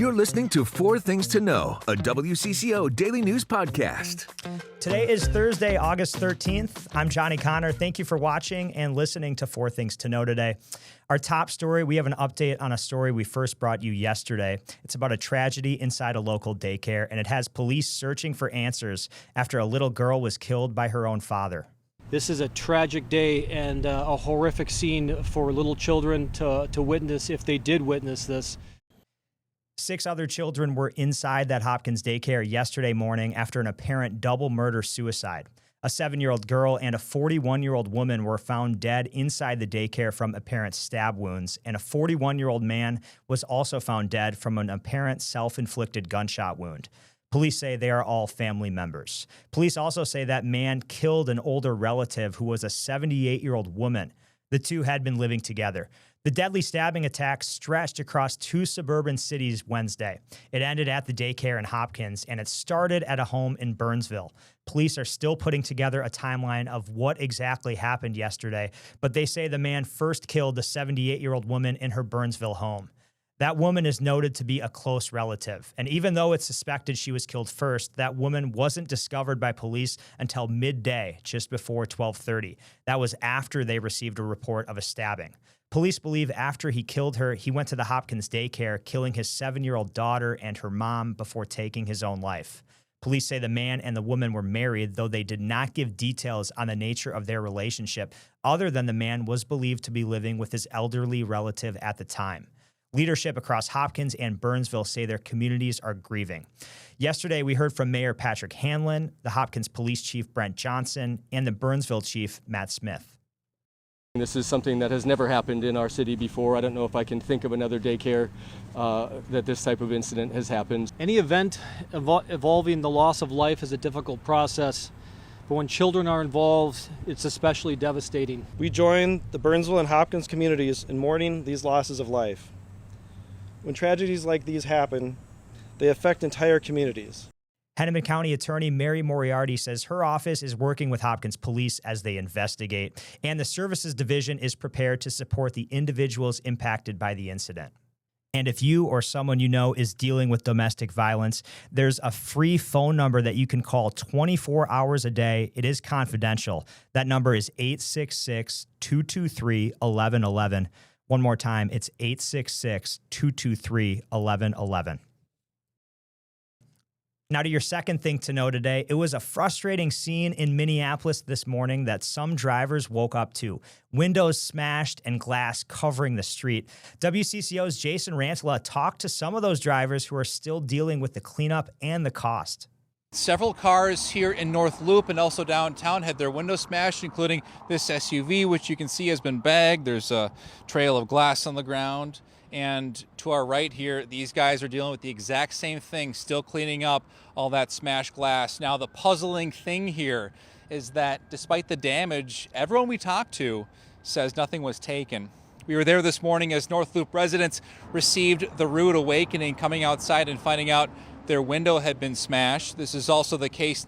You're listening to Four Things to Know, a WCCO daily news podcast. Today is Thursday, August 13th. I'm Johnny Connor. Thank you for watching and listening to Four Things to Know today. Our top story, we have an update on a story we first brought you yesterday. It's about a tragedy inside a local daycare, and it has police searching for answers after a little girl was killed by her own father. This is a tragic day and a horrific scene for little children to witness if they did witness this. 6 other children were inside that Hopkins daycare yesterday morning after an apparent double murder-suicide. A 7-year-old girl and a 41-year-old woman were found dead inside the daycare from apparent stab wounds, and a 41-year-old man was also found dead from an apparent self-inflicted gunshot wound. Police say they are all family members. Police also say that man killed an older relative who was a 78-year-old woman. The two had been living together. The deadly stabbing attack stretched across 2 suburban cities Wednesday. It ended at the daycare in Hopkins, and it started at a home in Burnsville. Police are still putting together a timeline of what exactly happened yesterday, but they say the man first killed the 78-year-old woman in her Burnsville home. That woman is noted to be a close relative, and even though it's suspected she was killed first, that woman wasn't discovered by police until midday, just before 12:30. That was after they received a report of a stabbing. Police believe after he killed her, he went to the Hopkins daycare, killing his 7-year-old daughter and her mom before taking his own life. Police say the man and the woman were married, though they did not give details on the nature of their relationship, other than the man was believed to be living with his elderly relative at the time. Leadership across Hopkins and Burnsville say their communities are grieving. Yesterday, we heard from Mayor Patrick Hanlon, the Hopkins Police Chief Brent Johnson, and the Burnsville Chief Matt Smith. This is something that has never happened in our city before. I don't know if I can think of another daycare that this type of incident has happened. Any event involving the loss of life is a difficult process, but when children are involved, it's especially devastating. We join the Burnsville and Hopkins communities in mourning these losses of life. When tragedies like these happen, they affect entire communities. Hennepin County Attorney Mary Moriarty says her office is working with Hopkins Police as they investigate, and the Services Division is prepared to support the individuals impacted by the incident. And if you or someone you know is dealing with domestic violence, there's a free phone number that you can call 24 hours a day. It is confidential. That number is 866-223-1111. One more time, it's 866-223-1111. Now to your second thing to know today, it was a frustrating scene in Minneapolis this morning that some drivers woke up to. Windows smashed and glass covering the street. WCCO's Jason Rantala talked to some of those drivers who are still dealing with the cleanup and the cost. Several cars here in North Loop and also downtown had their windows smashed, including this SUV, which you can see has been bagged. There's a trail of glass on the ground. And to our right here, these guys are dealing with the exact same thing, still cleaning up all that smashed glass. Now, the puzzling thing here is that despite the damage, everyone we talked to says nothing was taken. We were there this morning as North Loop residents received the rude awakening, coming outside and finding out their window had been smashed. This is also the case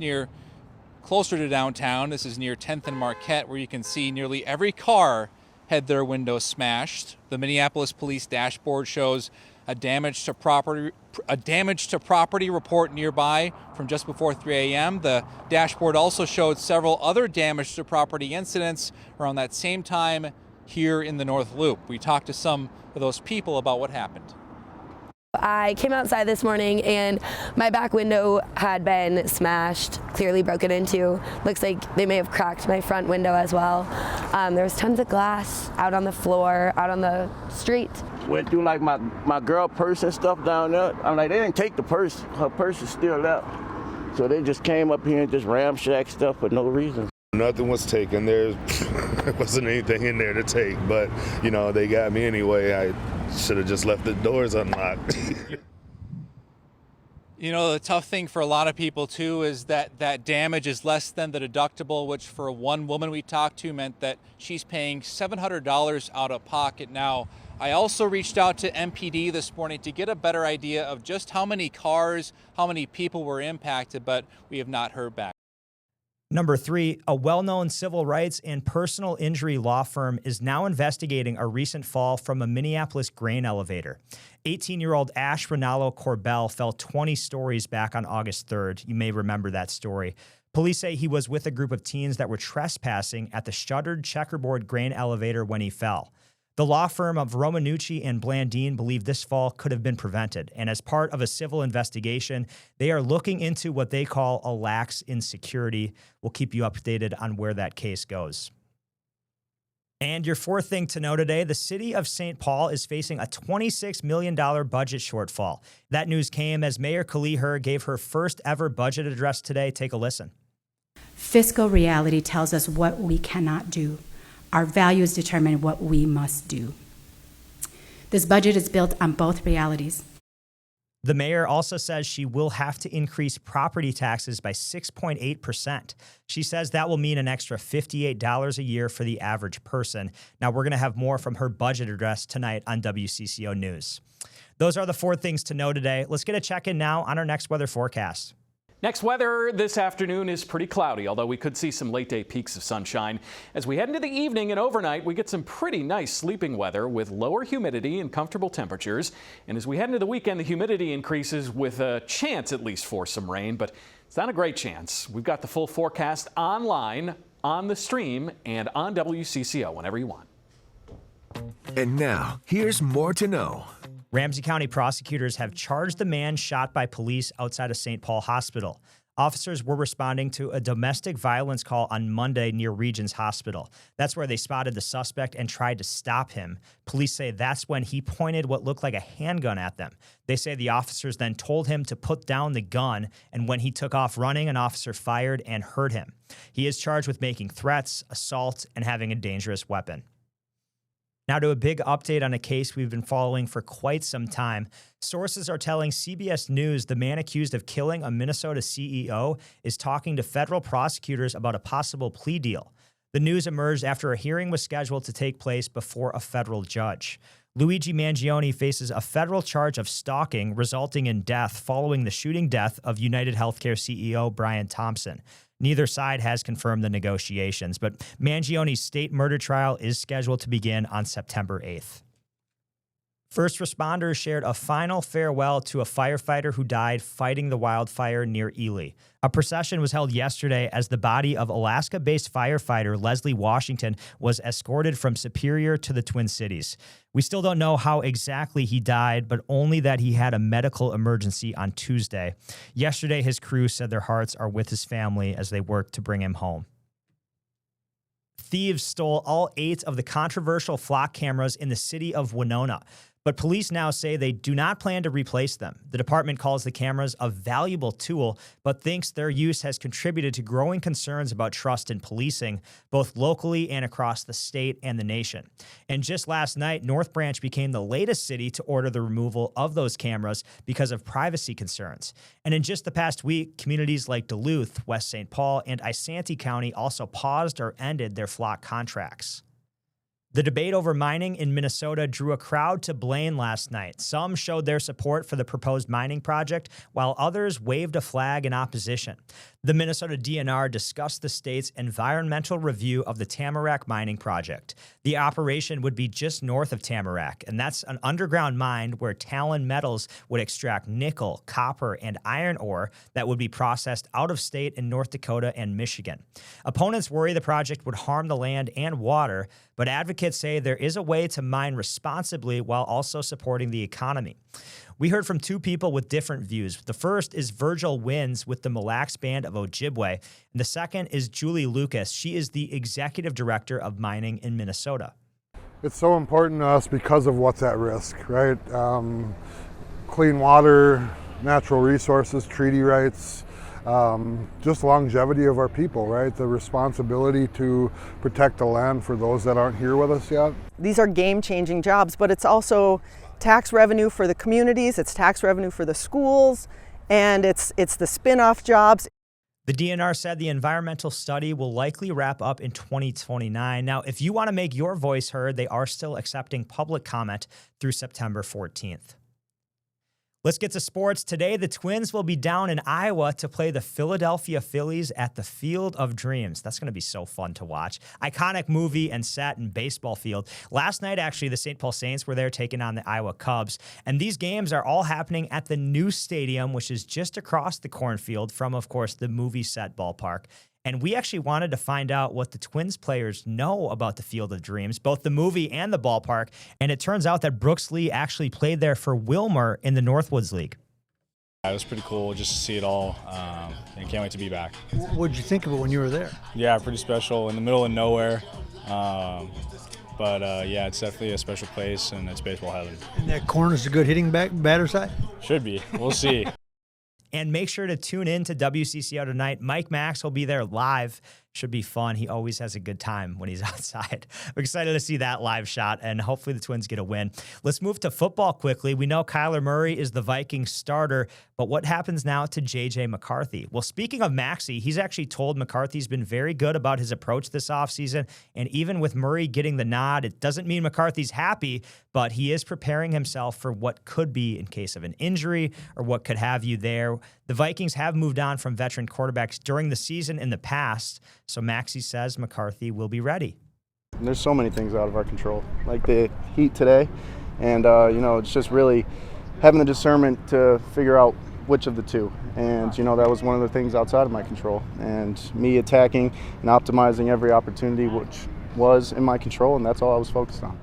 closer to downtown. This is near 10th and Marquette, where you can see nearly every car had their windows smashed. The Minneapolis police dashboard shows a damage to property report nearby from just before 3 a.m. The dashboard also showed several other damage to property incidents around that same time here in the North Loop. We talked to some of those people about what happened. I came outside this morning and my back window had been smashed, clearly broken into. Looks like they may have cracked my front window as well. There was tons of glass out on the floor, out on the street. Went through like my girl purse and stuff down there. I'm like, they didn't take the purse. Her purse is still left. So they just came up here and just ramshacked stuff for no reason. Nothing was taken. There wasn't anything in there to take, but you know, they got me anyway. I should have just left the doors unlocked. You know, the tough thing for a lot of people too is that damage is less than the deductible, which for one woman we talked to meant that she's paying $700 out of pocket. Now, I also reached out to MPD this morning to get a better idea of just how many cars, how many people were impacted, but we have not heard back. Number 3, a well-known civil rights and personal injury law firm is now investigating a recent fall from a Minneapolis grain elevator. 18-year-old Ash Ranallo-Korbel fell 20 stories back on August 3rd. You may remember that story. Police say he was with a group of teens that were trespassing at the shuttered checkerboard grain elevator when he fell. The law firm of Romanucci and Blandine believe this fall could have been prevented, and as part of a civil investigation, they are looking into what they call a lax insecurity. We'll keep you updated on where that case goes. And your fourth thing to know today, the city of St. Paul is facing a $26 million budget shortfall. That news came as Mayor Kaohly Her gave her first ever budget address today. Take a listen. Fiscal reality tells us what we cannot do. Our values determine what we must do. This budget is built on both realities. The mayor also says she will have to increase property taxes by 6.8%. She says that will mean an extra $58 a year for the average person. Now, we're going to have more from her budget address tonight on WCCO News. Those are the 4 things to know today. Let's get a check-in now on our next weather forecast. Next weather this afternoon is pretty cloudy, although we could see some late day peaks of sunshine. As we head into the evening and overnight, we get some pretty nice sleeping weather with lower humidity and comfortable temperatures. And as we head into the weekend, the humidity increases with a chance at least for some rain, but it's not a great chance. We've got the full forecast online, on the stream, and on WCCO whenever you want. And now, here's more to know. Ramsey County prosecutors have charged the man shot by police outside of St. Paul Hospital. Officers were responding to a domestic violence call on Monday near Regions Hospital. That's where they spotted the suspect and tried to stop him. Police say that's when he pointed what looked like a handgun at them. They say the officers then told him to put down the gun, and when he took off running, an officer fired and hurt him. He is charged with making threats, assault, and having a dangerous weapon. Now to a big update on a case we've been following for quite some time. Sources are telling CBS News the man accused of killing a Minnesota CEO is talking to federal prosecutors about a possible plea deal. The news emerged after a hearing was scheduled to take place before a federal judge. Luigi Mangione faces a federal charge of stalking resulting in death following the shooting death of United Healthcare CEO Brian Thompson. Neither side has confirmed the negotiations, but Mangione's state murder trial is scheduled to begin on September 8th. First responders shared a final farewell to a firefighter who died fighting the wildfire near Ely. A procession was held yesterday as the body of Alaska-based firefighter Leslie Washington was escorted from Superior to the Twin Cities. We still don't know how exactly he died, but only that he had a medical emergency on Tuesday. Yesterday, his crew said their hearts are with his family as they work to bring him home. Thieves stole all 8 of the controversial flock cameras in the city of Winona. But police now say they do not plan to replace them. The department calls the cameras a valuable tool, but thinks their use has contributed to growing concerns about trust in policing, both locally and across the state and the nation. And just last night, North Branch became the latest city to order the removal of those cameras because of privacy concerns. And in just the past week, communities like Duluth, West St. Paul, and Isanti County also paused or ended their flock contracts. The debate over mining in Minnesota drew a crowd to Blaine last night. Some showed their support for the proposed mining project, while others waved a flag in opposition. The Minnesota DNR discussed the state's environmental review of the Tamarack mining project. The operation would be just north of Tamarack, and that's an underground mine where Talon Metals would extract nickel, copper, and iron ore that would be processed out of state in North Dakota and Michigan. Opponents worry the project would harm the land and water, but advocates say there is a way to mine responsibly while also supporting the economy. We heard from 2 people with different views. The first is Virgil Wins with the Mille Lacs Band of Ojibwe, and the second is Julie Lucas. She is the executive director of mining in Minnesota. It's so important to us because of what's at risk, right? Clean water, natural resources, treaty rights, just longevity of our people, right? The responsibility to protect the land for those that aren't here with us yet. These are game-changing jobs, but it's also tax revenue for the communities, it's tax revenue for the schools, and it's the spin-off jobs. The DNR said the environmental study will likely wrap up in 2029. Now, if you want to make your voice heard, they are still accepting public comment through September 14th. Let's get to sports. Today, the Twins will be down in Iowa to play the Philadelphia Phillies at the Field of Dreams. That's going to be so fun to watch. Iconic movie and set and baseball field. Last night, actually, the St. Paul Saints were there taking on the Iowa Cubs. And these games are all happening at the new stadium, which is just across the cornfield from, of course, the movie set ballpark. And we actually wanted to find out what the Twins players know about the Field of Dreams, both the movie and the ballpark. And it turns out that Brooks Lee actually played there for Wilmer in the Northwoods League. It was pretty cool just to see it all, and can't wait to be back. What did you think of it when you were there? Yeah, pretty special, in the middle of nowhere. But yeah, it's definitely a special place, and it's baseball heaven. And that corner's a good hitting batter side? Should be. We'll see. And make sure to tune in to WCCO tonight. Mike Max will be there live. Should be fun. He always has a good time when he's outside. We're excited to see that live shot, and hopefully the Twins get a win. Let's move to football quickly. We know Kyler Murray is the Vikings starter, but what happens now to J.J. McCarthy? Well, speaking of Maxey, he's actually told McCarthy's been very good about his approach this offseason, and even with Murray getting the nod, it doesn't mean McCarthy's happy, but he is preparing himself for what could be in case of an injury or what could have you there. The Vikings have moved on from veteran quarterbacks during the season in the past, so Maxey says McCarthy will be ready. There's so many things out of our control, like the heat today, and it's just really having the discernment to figure out which of the two. And that was one of the things outside of my control, and me attacking and optimizing every opportunity which was in my control, and that's all I was focused on.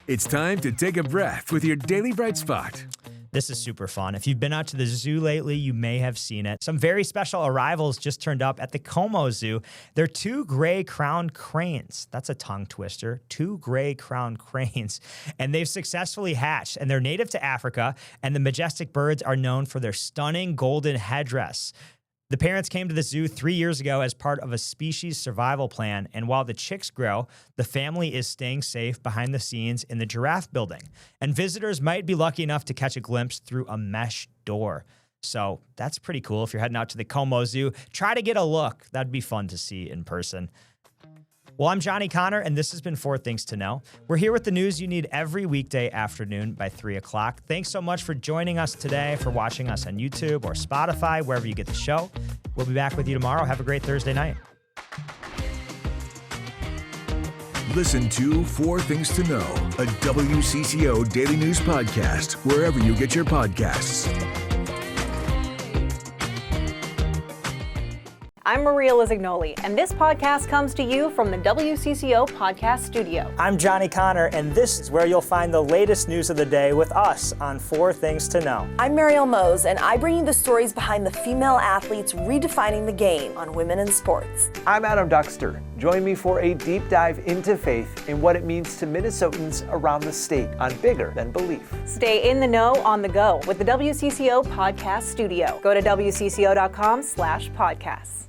It's time to take a breath with your Daily Bright Spot. This is super fun. If you've been out to the zoo lately, you may have seen it. Some very special arrivals just turned up at the Como Zoo. They're 2 gray-crowned cranes. That's a tongue twister. 2 gray-crowned cranes. And they've successfully hatched. And they're native to Africa. And the majestic birds are known for their stunning golden headdress. The parents came to the zoo 3 years ago as part of a species survival plan, and while the chicks grow, the family is staying safe behind the scenes in the giraffe building. And visitors might be lucky enough to catch a glimpse through a mesh door. So that's pretty cool. If you're heading out to the Como Zoo, try to get a look. That'd be fun to see in person. Well, I'm Johnny Connor, and this has been 4 Things to Know. We're here with the news you need every weekday afternoon by 3 o'clock. Thanks so much for joining us today, for watching us on YouTube or Spotify, wherever you get the show. We'll be back with you tomorrow. Have a great Thursday night. Listen to 4 Things to Know, a WCCO Daily News podcast, wherever you get your podcasts. I'm Maria Lizignoli, and this podcast comes to you from the WCCO Podcast Studio. I'm Johnny Connor, and this is where you'll find the latest news of the day with us on 4 Things to Know. I'm Mariel Mose, and I bring you the stories behind the female athletes redefining the game on women in sports. I'm Adam Duxter. Join me for a deep dive into faith and what it means to Minnesotans around the state on Bigger Than Belief. Stay in the know on the go with the WCCO Podcast Studio. Go to WCCO.com/podcasts.